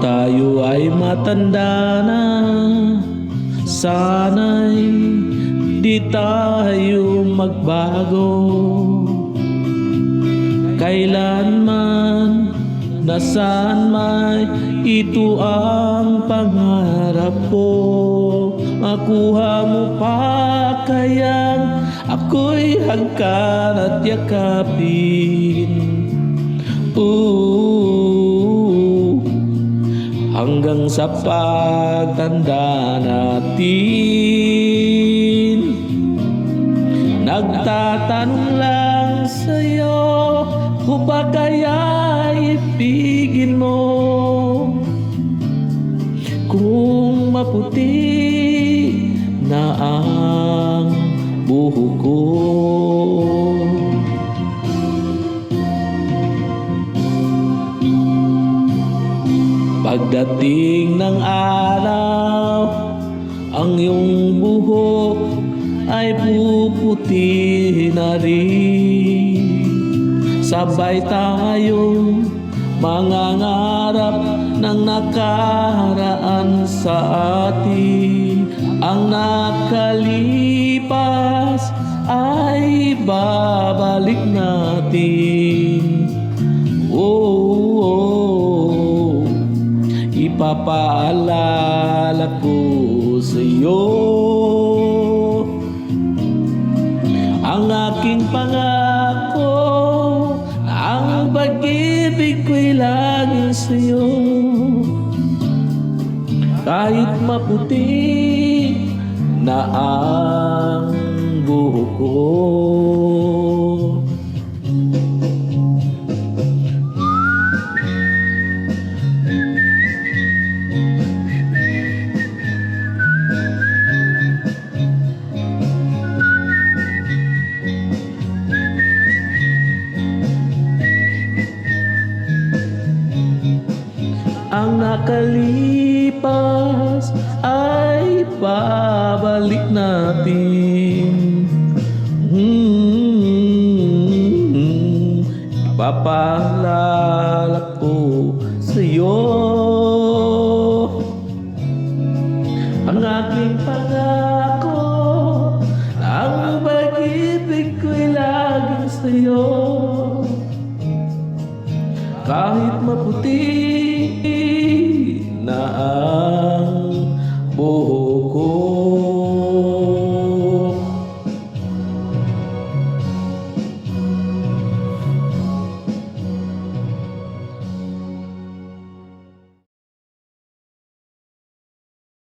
tayo ay matanda na, sana'y di tayo magbago. Kailanman, nasaan may ito ang pangarap ko. Makuha mo pa kayang ako'y hangkan at yakapin. Hanggang sa pagtanda natin, nagtatanong lang sa'yo kung ba kaya ibigin mo. Kung maputi na ang buhok ko, pagdating ng araw, ang iyong buhok ay puputi na rin. Sabay tayong mangangarap ng nakaraan sa atin. Ang nakalipas ay babalik natin. Ipapaalala ko sa'yo ang aking pangako, ang pag-ibig ko'y laging sa'yo. Kahit maputi na ang buhok ko. Ang nakalipas ay babalik natin. Papaalala ko sa'yo ang aking pangako, ang pag-ibig ko'y laging sa'yo. Kahit maputi na